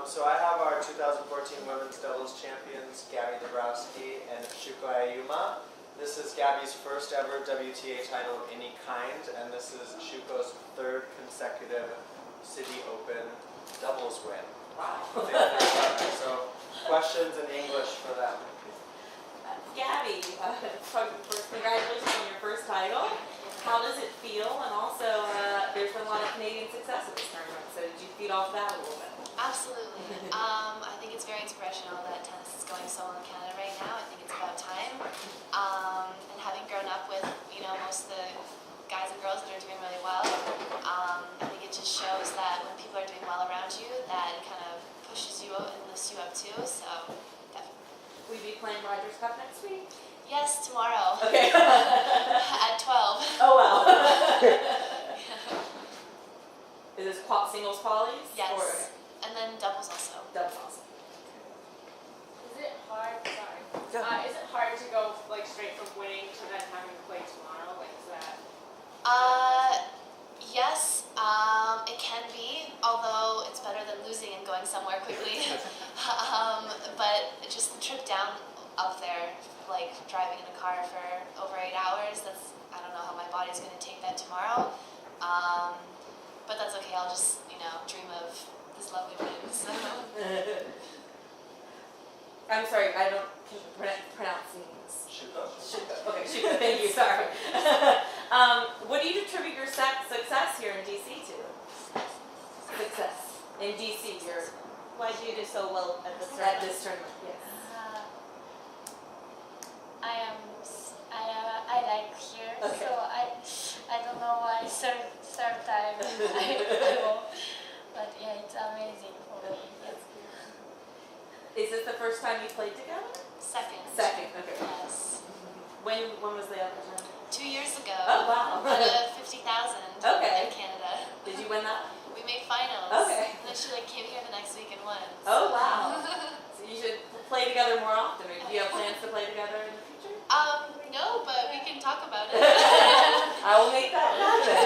So I have our 2014 women's doubles champions, Gabriela Dabrowski and Shuko Aoyama. This is Gabby's first ever WTA title of any kind, and this is Shuko's third consecutive Citi Open doubles win. Wow. So, questions in English for them. Gabby, congratulations on your first title. How does it feel? And also, there's been a lot of Canadian success at this tournament, so did you feed off that a little bit? Absolutely. I think it's very inspirational that tennis is going so well in Canada right now. I think it's about time. And having grown up with, most of the guys and girls that are doing really well, I think it just shows that when people are doing well around you, that it kind of pushes you out and lifts you up too. So, definitely. Will you be playing Rogers Cup next week? Yes, tomorrow. Okay. At 12. Oh, wow. Is this singles qualies? Yes. Or? And then doubles also. Doubles also. Is it hard? Sorry. Is it hard to go straight from winning to then having to play tomorrow? Is that? Yes. It can be. Although it's better than losing and going somewhere quickly. But just the trip down up there, driving in a car for over 8 hours. I don't know how my body's going to take that tomorrow. But that's okay. I'll just dream of this lovely win. So. I'm sorry, I don't pronounce names. Shuko. Okay, Shuko, thank you, sorry. What do you attribute your success here in DC to? Success in DC, why do you do so well at this tournament? Yes. I like here, okay. So I don't know why third time I go, but yeah, it's amazing for me. Yes. Is this the first time you played together? Second. Second, okay. Yes. When was the other time? 2 years ago. Oh, wow. At a 50,000 okay. in Canada. Did you win that? We made finals. Okay. And then she came here the next week and won. Oh, wow. So you should play together more often. Do you have plans to play together in the future? No, but we can talk about it. I will make that happen.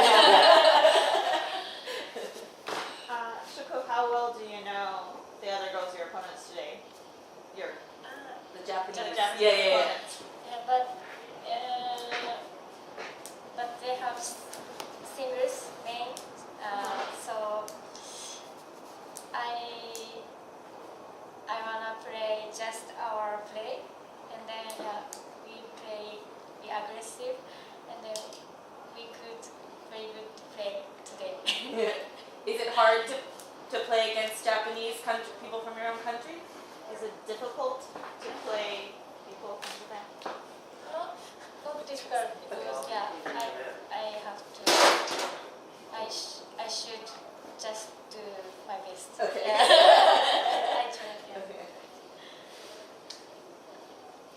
Shuko, how well do you know the other girls, your opponents today? The Japanese. The Japanese yeah. opponents. Yeah, but they have singles main, so I wanna play just our play, and then be aggressive, and then we could very good play today. Is it hard to play against Japanese people from your own country? Is it difficult to play people from Japan? Not difficult because I have to. I should just do my best. Okay. I try. Yeah. Okay.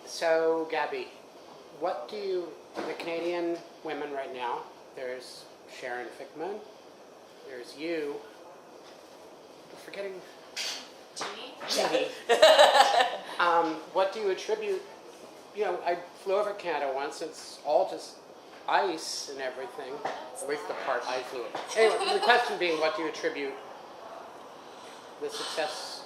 So, Gabby, what do you, the Canadian women right now, there's Sharon Fickman, there's you, I'm forgetting, Jeannie? what do you attribute, I flew over Canada once, it's all just ice and everything, at least the part I flew over. Anyway, the question being, what do you attribute the success?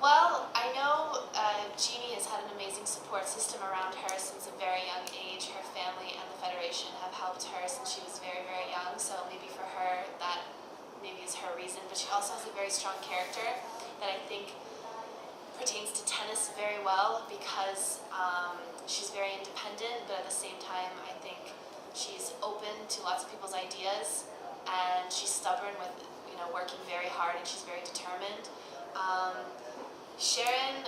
Well, I know Jeannie has had an amazing support system around her since a very young age. Her family and the Federation have helped her since she was very, very young, so maybe for her that maybe is her reason. But she also has a very strong character that I think pertains to tennis very well because she's very independent, but at the same time I think she's open to lots of people's ideas, and she's stubborn with working very hard, and she's very determined. Sharon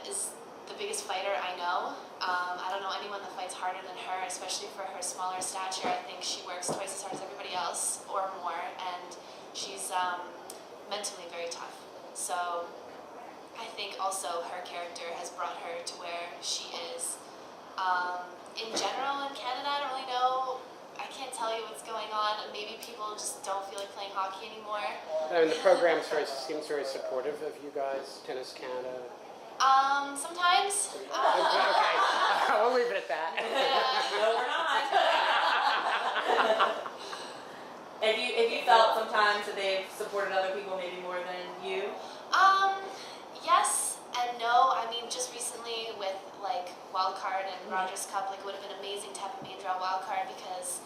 is the biggest fighter I know. I don't know anyone that fights harder than her, especially for her smaller stature. I think she works twice as hard as everybody else, or more, and she's mentally very tough. So I think also her character has brought her to where she is. In general, in Canada, I don't really know. I can't tell you what's going on. Maybe people just don't feel like playing hockey anymore. I mean, the program seems very supportive of you guys, Tennis Canada. Sometimes. Okay, I'll leave it at that. Yeah. No, we're not. Have you felt sometimes that they've supported other people maybe more than you? Yes and no. I mean, just recently with like wildcard and Rogers Cup, like it would have been amazing to have a main draw wildcard because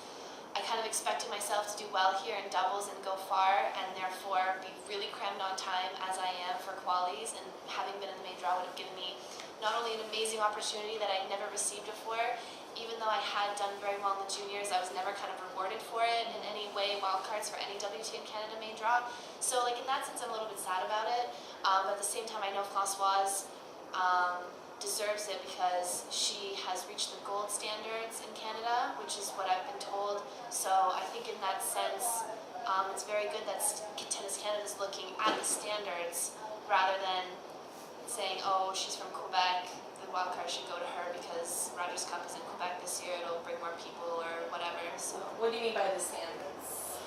I kind of expected myself to do well here in doubles and go far, and therefore be really crammed on time as I am for qualies. And having been in the main draw would have given me not only an amazing opportunity that I'd never received before, even though I had done very well in the juniors, I was never kind of rewarded for it in any way, wildcards for any WTA in Canada main draw. So like in that sense, I'm a little bit sad about it. But at the same time, I know Françoise deserves it because she has reached the gold standards in Canada, which is what I've been told. So I think in that sense, it's very good that Tennis Canada is looking at the standards rather than saying, oh, she's from Quebec, the wildcard should go to her because Rogers Cup is in Quebec this year, it'll bring more people or whatever. So What do you mean by the standards?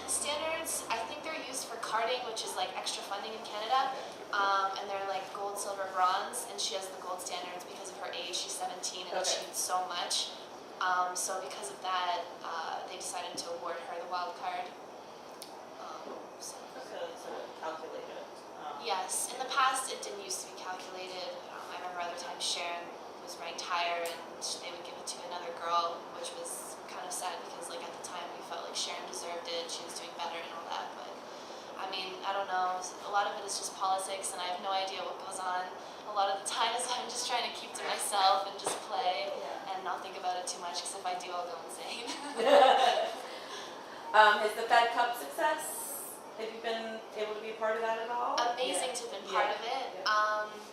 Standards, I think they're used for carding, which is like extra funding in Canada, and they're like gold, silver, bronze, and she has the gold standards because of her age. She's 17 and achieved so much. So because of that, they decided to award her the wild card. So calculated. Yes, in the past it didn't used to be calculated. I remember other times Sharon was ranked higher and they would give it to another girl, which was kind of sad because like at the time we felt like Sharon deserved it, she was doing better and all that, but I mean, I don't know, a lot of it is just politics and I have no idea what goes on. A lot of the times I'm just trying to keep to myself and just play and not think about it too much because if I do I'll go insane. Is the Fed Cup success? Have you been able to be a part of that at all? Amazing to have been part of it.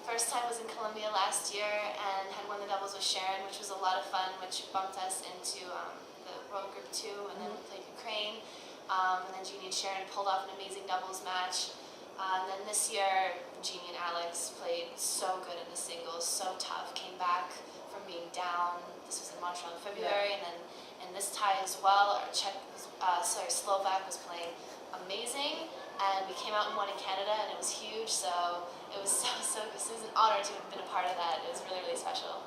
First time was in Colombia last year and had won the doubles with Sharon, which was a lot of fun, which bumped us into the World Group 2, and then we played Ukraine. And then Jeannie and Sharon pulled off an amazing doubles match. And then this year, Jeannie and Alex played so good in the singles, so tough, came back from being down. This was in Montreal in February, and then in this tie as well, our Slovak was playing amazing, and we came out and won in Canada, and it was huge. So it was so it was an honor to have been a part of that. It was really, really special.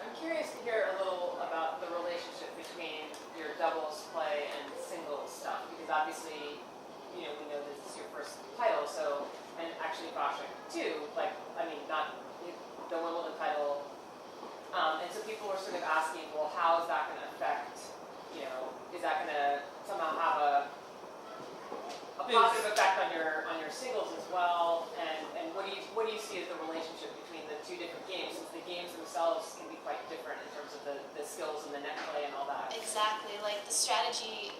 I'm curious to hear a little about the relationship between your doubles play and singles stuff, because obviously, you know, we know this is your first title, so, and actually Vasha too, like, I mean, not the Wimbledon title, and so people were sort of asking, well, how is that going to affect, you know, is that going to somehow have a positive effect on your singles as well, and what do you see as the relationship between the two different games, since the games themselves can be quite different in terms of the skills and the net play and all that? Exactly, like the strategies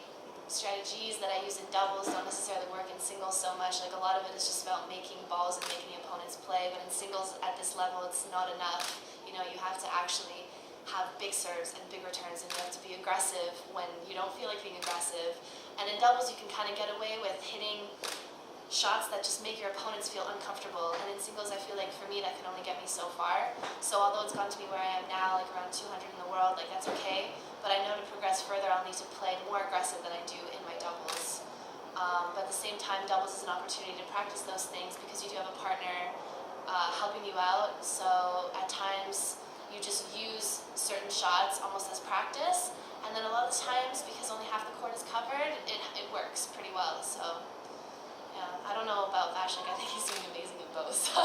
that I use in doubles don't necessarily work in singles so much. Like a lot of it is just about making balls and making the opponents play, but in singles at this level it's not enough. You know, you have to actually have big serves and big returns, and you have to be aggressive when you don't feel like being aggressive. And in doubles you can kind of get away with hitting shots that just make your opponents feel uncomfortable, and in singles I feel like for me that can only get me so far. So although it's gotten to me where I am now, like around 200 in the world, like that's okay, but I know to progress further I'll need to play more aggressive than I do in my doubles. But at the same time, doubles is an opportunity to practice those things because you do have a partner helping you out. So at times you just use certain shots almost as practice, and then a lot of times, because only half the court is covered, it works pretty well. So yeah, I don't know about Vashik, I think he's doing amazing in both. So.